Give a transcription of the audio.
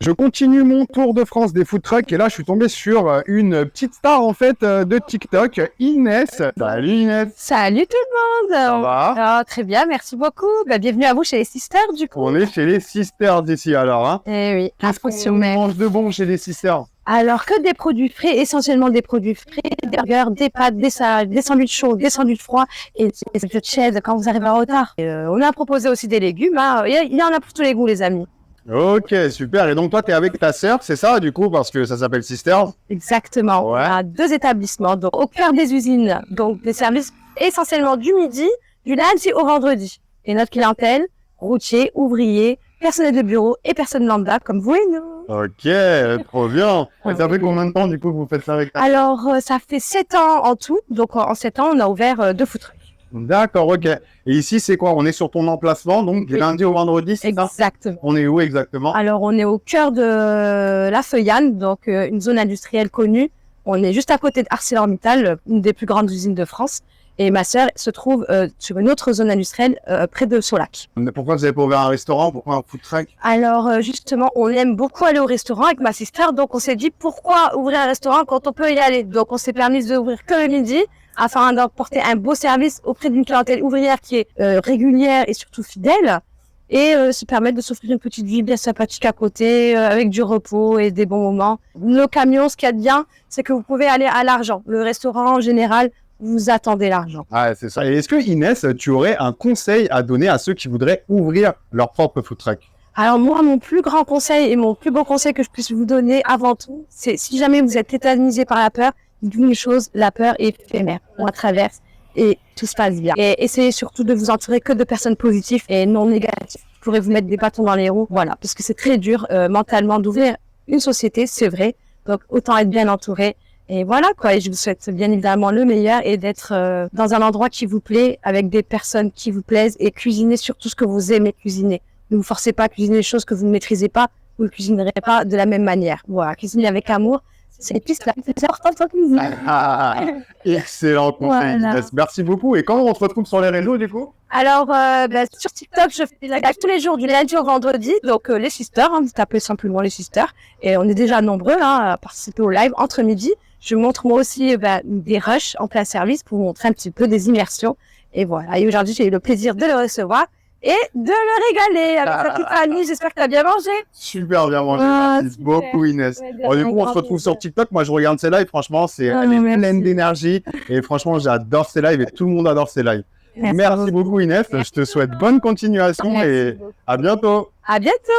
Je continue mon tour de France des food trucks et là je suis tombé sur une petite star en fait de TikTok, Inès. Salut Inès. Salut tout le monde. Ça va? Ah, très bien, merci beaucoup. Bienvenue à vous chez les Sisters du coup. On est chez les Sisters d'ici alors. Hein. Eh oui, Qu'est-ce qu'on mange de bon chez les Sisters? Alors que des produits frais, essentiellement des produits frais, des burgers, des pâtes, des salades, des sandwichs chauds, des sandwichs froids et des de cheese quand vous arrivez en retard. On a proposé aussi des légumes, hein. Il y en a pour tous les goûts les amis. Ok, super. Et donc toi, tu es avec ta sœur, c'est ça du coup, parce que ça s'appelle Sisters? Exactement. Ouais. On a 2 établissements, donc au cœur des usines, donc des services essentiellement du midi, du lundi au vendredi. Et notre clientèle, routiers, ouvriers, personnel de bureau et personnes lambda comme vous et nous. Ok, trop bien. Et ça fait combien de temps du coup que vous faites ça avec ta sœur? Alors, ça fait 7 ans en tout. Donc, en 7 ans, on a ouvert 2 food trucks. D'accord, ok. Et ici, c'est quoi? On est sur ton emplacement, donc du lundi au vendredi, c'est ça? Exactement. On est où exactement? Alors, on est au cœur de la Feuillane, donc une zone industrielle connue. On est juste à côté d'ArcelorMittal, une des plus grandes usines de France. Et ma sœur se trouve sur une autre zone industrielle près de Solac. Pourquoi vous n'avez pas ouvert un restaurant? Pourquoi un food truck? Alors, justement, on aime beaucoup aller au restaurant avec ma sister. Donc, on s'est dit pourquoi ouvrir un restaurant quand on peut y aller. Donc, on s'est permis d'ouvrir que le midi afin d'apporter un beau service auprès d'une clientèle ouvrière qui est régulière et surtout fidèle. Et se permettre de s'offrir une petite vie bien sympathique à côté, avec du repos et des bons moments. Le camion, ce qu'il y a de bien, c'est que vous pouvez aller à l'argent. Le restaurant, en général, vous attendez l'argent. Ah, c'est ça. Et est-ce que Inès, tu aurais un conseil à donner à ceux qui voudraient ouvrir leur propre food truck? Alors moi, mon plus grand conseil et mon plus beau conseil que je puisse vous donner avant tout, c'est si jamais vous êtes tétanisé par la peur, dites-vous une chose, la peur est éphémère. On la traverse et tout se passe bien. Et essayez surtout de vous entourer que de personnes positives et non négatives. Vous pourrez vous mettre des bâtons dans les roues, voilà, parce que c'est très dur mentalement d'ouvrir une société, c'est vrai. Donc autant être bien entouré. Et voilà quoi, et je vous souhaite bien évidemment le meilleur et d'être dans un endroit qui vous plaît, avec des personnes qui vous plaisent et cuisiner surtout ce que vous aimez cuisiner. Ne vous forcez pas à cuisiner des choses que vous ne maîtrisez pas, vous ne cuisinerez pas de la même manière. Voilà, cuisiner avec amour, c'est plus la plus importante en cuisine. Excellent conseil, Voilà. Inès. Merci beaucoup. Et comment on se retrouve sur les réseaux du coup? Alors, sur TikTok, je fais des lives tous les jours, du lundi au vendredi. Donc, les sisters, vous tapez simplement les sisters. Et on est déjà nombreux à participer au live entre midi. Je montre moi aussi des rushs en plein service pour vous montrer un petit peu des immersions. Et voilà. Et aujourd'hui, j'ai eu le plaisir de le recevoir et de le régaler avec sa petite famille. J'espère que tu as bien mangé. Super bien mangé. Ah, Merci super. beaucoup Inès. Ouais, de Bon, du rien, coup, on se grand retrouve sur plaisir. TikTok. Moi, je regarde ses lives. Franchement, elle est merci. pleine d'énergie. Et franchement, j'adore ses lives et tout le monde adore ses lives. Merci beaucoup Inès. Je te souhaite bonne continuation Merci et beaucoup. à bientôt. À bientôt.